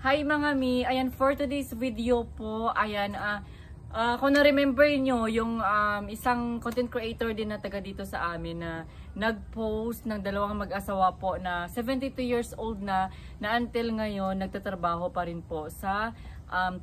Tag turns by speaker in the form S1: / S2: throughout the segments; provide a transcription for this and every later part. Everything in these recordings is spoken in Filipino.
S1: Hi mga mi, ayan for today's video po, ayan, kung na-remember nyo, yung isang content creator din na taga dito sa amin na nag-post ng dalawang mag-asawa po na 72 years old na until ngayon nagtatrabaho pa rin po sa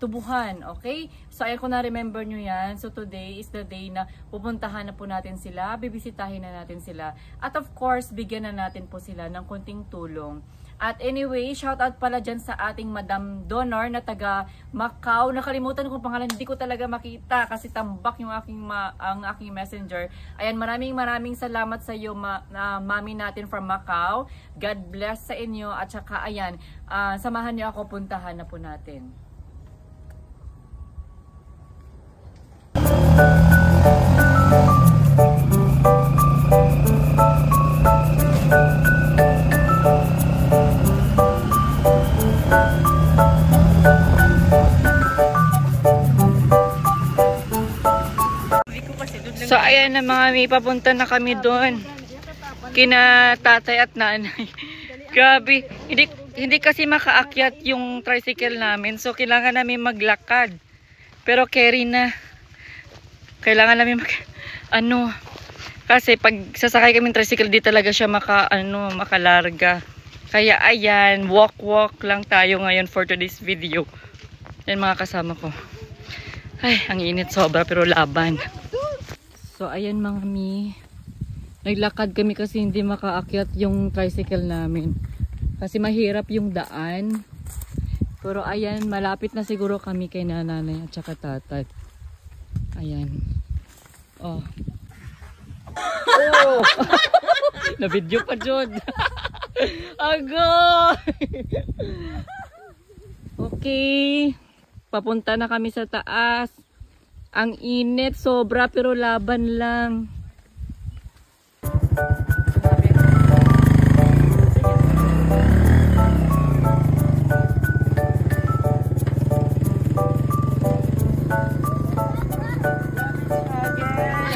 S1: tubuhan, okay? So ayan, kung na-remember nyo yan, so today is the day na pupuntahan na po natin sila, bibisitahin na natin sila, at of course, bigyan na natin po sila ng konting tulong. At anyway, shout out pala dyan sa ating Madam Donor na taga Macau. Nakalimutan ko pangalan, hindi ko talaga makita kasi tambak yung ang aking messenger. Ayan, maraming salamat sa iyo, mami natin from Macau. God bless sa inyo at saka ayan, samahan niyo ako, puntahan na po natin. So ayan na mga may, papunta na kami doon kina tatay at nanay. Grabe, hindi kasi makaakyat yung tricycle namin, so kailangan namin maglakad. Pero carry na. Kailangan namin kasi pag sasakay kami ng tricycle di talaga siya makalarga. Kaya ayan, walk lang tayo ngayon for today's video. Yan mga kasama ko. Ay, ang init sobra pero laban. So ayan mga mi, naglakad kami kasi hindi makaakyat yung tricycle namin. Kasi mahirap yung daan. Pero ayan, malapit na siguro kami kay nanay at saka tatay. Ayan. Oh. Oh! Na-video pa dyan. Agoy! Okay. Papunta na kami sa taas. Ang init, sobra pero laban lang.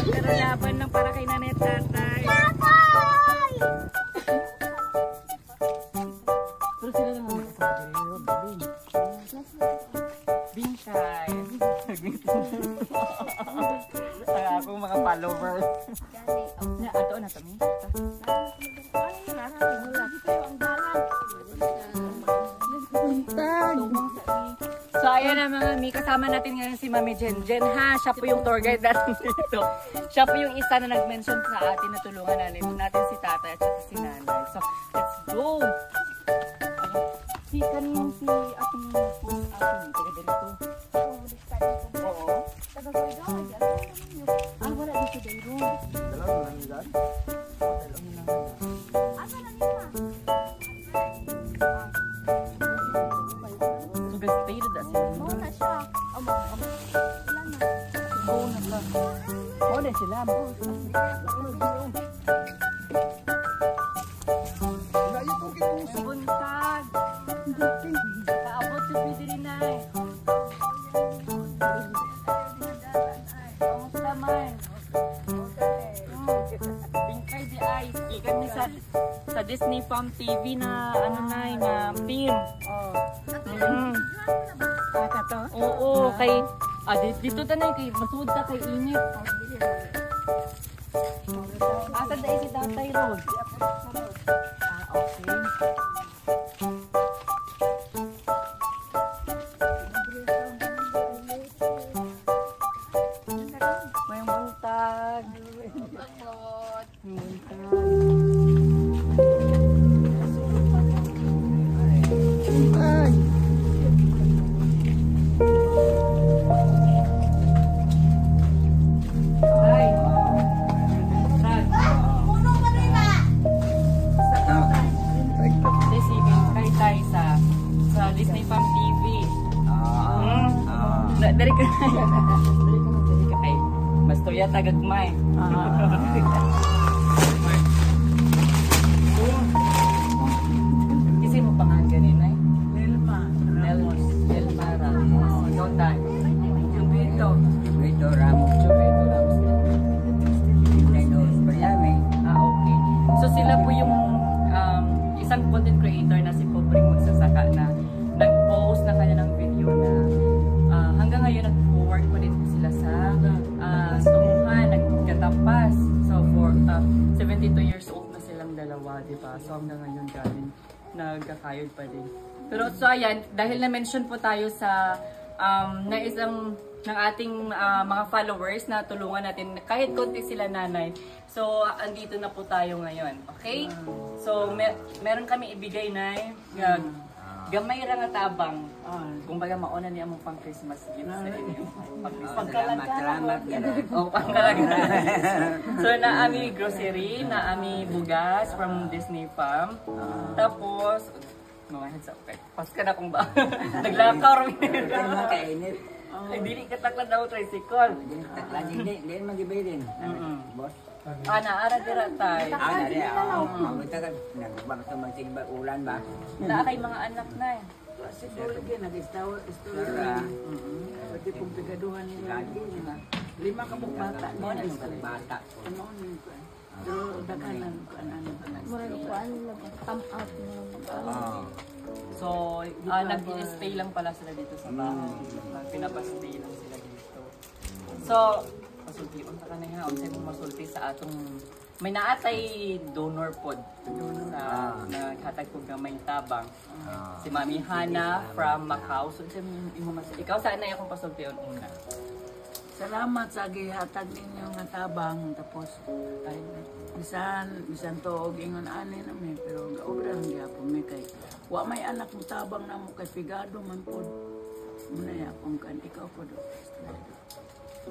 S1: Pero laban lang para kay nanay at tatay. Pero sila lang ang Bingkay. Ang akong mga followers. Ato na kami. So ayan na mga mi, kasama natin ngayon si Mami Jen ha. Siya po yung tour guide natin dito. Siya po yung isa na nag-mention sa atin na tulungan natin si tatay at si nanay. So let's go! Si kanina si ating taga dito. Oo. Taga dito. Wala dito dito. Dalawa lang nila. Asa lang nila? So guys, stayed at sila. Oo na siya. Wala na. Oo na ka. Oo na sila. Buntag. Kaabot sa Pidirinay. Kamusta man? Bingkay di ay. Kami sa Disney Farm TV na na team. Oo, kay dito tanay kay masud ta kay init. Asa dai si Tatay Rod? Okay. May buntag. Disney Farm TV. Dari ka ay mas tuya tagagmay. Kasi mo pangalan ganina eh. Nelma Ramos. Donday. Yung Vito Ramos. Okay. So sila po yung isang content creator na si Pobreng Magsasaka na nag-post diba? So hanggang ngayon galing nagkakayod pa din. Pero so ayan, dahil na-mention po tayo sa na isang ng ating mga followers na tulungan natin kahit konti sila nanay. So andito na po tayo ngayon. Okay? So meron kami ibigay na gamay ra nga tabang. Kumbaga mauna niya mo pang Christmas gift sa inyo.
S2: Salamat gano'n.
S1: Oh, pangkalaga. So na ami grocery, na ami bugas from Disney Farm. Tapos mga heads up kay. Pas ka na kung ba. Naglakaw rin.
S2: Kainit.
S1: Ay, dili ka takla daw tricycle.
S2: Hindi magibay din. Boss.
S1: Naara dira tay.
S2: Dari Kita kan nagbang sa magsigba ulan ba?
S1: Naa kay mga anak na eh.
S3: Siguro din, nag-istorya. Pati kung pigaduhan nila. 5 ka pong bata.
S2: Ano yung bata?
S3: Ano yun ko? Pero dagalan ko ano.
S4: Murag ko ano lang come out mo.
S1: So, nag-stay lang pala sila dito sa bahay. Pinapastay lang sila dito. So, pasulti unta ka na nga. Unsay mong masulti sa atong may naatay donor pod sa naghatag ko gamay tabang. Si Mami Hana from Macau. So, ikaw saan na akong pasulti una?
S3: Salamat sa gihatag ninyo nga tabang. Tapos, ay, bisan to og ingon ani na mi pero gaobra ang gyapon mi kay wa may anak mo tabang na mo kay pigado man pod muna ya kung kan ikaw pod.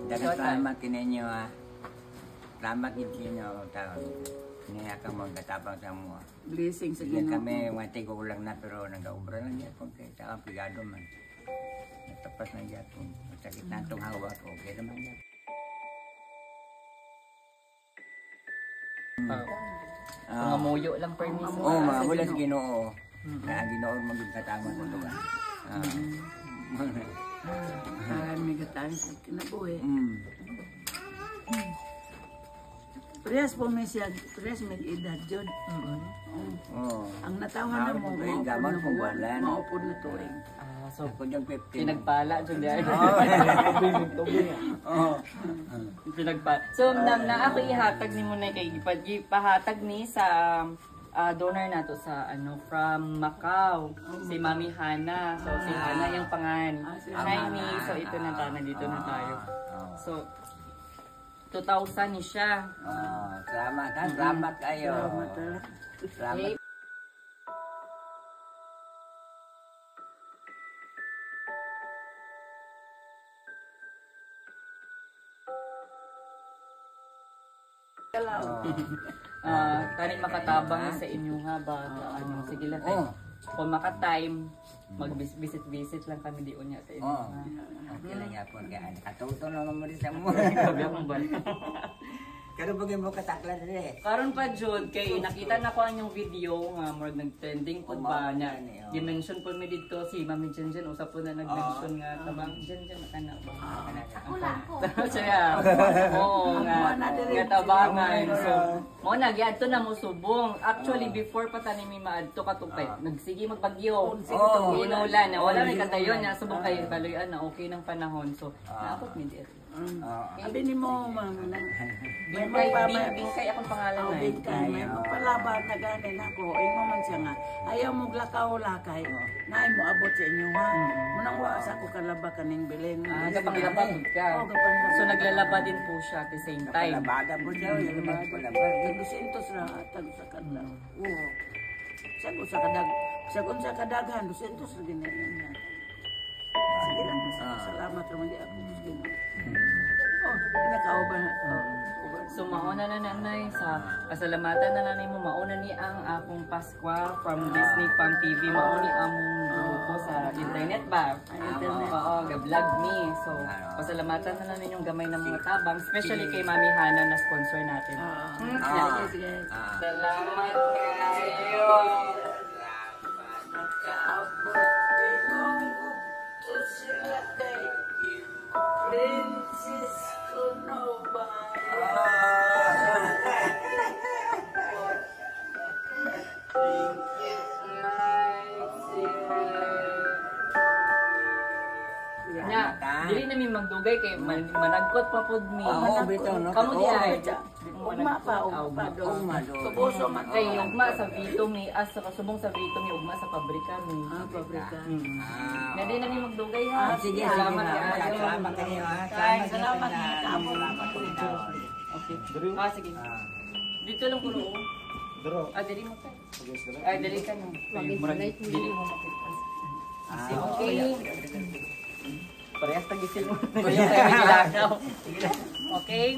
S2: Dagang salamat kininyo ha. Salamat kinyo taon. Niya ka magkatapang sa mo.
S3: Blessing sa
S2: Sige
S3: Ginoo.
S2: kami wati ko lang na pero nagaobra lang niya kung kay sa pigado man. Natapas na gyapon. Sakit na itong hawak okay naman yan.
S1: Mga muyo lang permiso.
S2: Oo, mga mula sa Ginoo. Na ang Ginoo magkatama sa ito.
S3: May gatawin sa kinabuhi. Priyas po may siya, priyas may edad jud. Ang natawan na mo, maupod na tuwing.
S1: So,
S2: Ako yung 15.
S1: pinagpala dyan dahil. Pinagpala. So, na ako ihatag ni mo na kay ipahatag ni sa donor nato sa from Macau, si Mami Hana. So, si Hana yung pangan. Hi, Mi. So, ito na tayo. Nandito na tayo. So, 2,000 ni siya.
S2: Salamat ha. Salamat kayo. Salamat.
S1: Tani makatabang sa inyo nga ba? Sige lang tayo. Kung maka-time, mag-visit lang kami di unya sa inyo.
S2: Okay lang yan po. Katuto na naman rin sa mo.
S1: Grabe akong balik.
S2: Kano bagay mo kataklan rin?
S1: Karon pa jud kay nakita na ko ang yung video nga more nag-trending po ba niya. Dimension po mi dito si Mami Jenjen usap po na nag-mention nga tabang Jenjen kana ba.
S4: Ako lang ko.
S1: Siya. Oo nga tabangan. So mo na giadto na mo subong. Actually before pa tani mi maadto katupay. Nagsige magbagyo. Inulan na wala may kadayon na subong kay baloyan na okay ng panahon. So naabot mi di.
S3: Sabi ni mo,
S1: Bingkay akong pangalan na.
S3: Bingkay, may magpalaban na ganin ako. Ingo man siya nga, ayaw mo glakaw-lakay. Naay mo abot sa inyo ha. Munang waas ako kalaba kaning bilin.
S1: Kapanglaba ka. So naglalaba din po siya at the same time.
S2: Labada po siya. Yung mga palabada.
S3: 200 ra atag sa kadla. Oo. Sagon sa kadaghan, 200 ra ginayon. Sige lang, salamat naman di ako. Pinakauban na.
S1: So mauna na nanay sa kasalamatan na nanay mo, mauna ni ang akong Paskwa from Disney Farm TV, mauni among grupo sa internet ba?
S3: Internet.
S1: Oo, ga-vlog me. So pasalamatan na nanay yung gamay ng mga tabang, especially kay Mami Hana na sponsor natin.
S3: Sige.
S1: Salamat kayo.
S3: Princess Konova.
S1: Nya, dili na mi magdugay kay managkot pa pud mi.
S2: Oo, bitaw, no?
S1: Kamu di ay.
S3: Ugma pa do.
S2: Ugma do.
S3: Tubuso man
S1: Kay ugma sa Vito mi as sa subong sa Vito mi ugma sa pabrika mi.
S3: pabrika.
S2: Ah,
S1: Na di na ni magdugay ha.
S2: sige,
S1: Salamat
S2: salamat.
S1: kayo.
S2: Salamat kayo, ha.
S3: Salamat
S2: sa
S3: nga,
S2: inyo.
S3: kamo.
S2: Salamat sa inyo.
S1: Okay.
S5: Diri-
S1: Ah sige.
S2: Ah.
S1: Dito lang kuno.
S5: Dero.
S1: Dili mo kay.
S5: Pagos ka lang.
S1: Dili ka no.
S4: Mag-insulate mo.
S1: Dili mo makita.
S2: Ah,
S1: Okay. Parehas tagisin mo. Parehas tayo may gilagaw. Okay.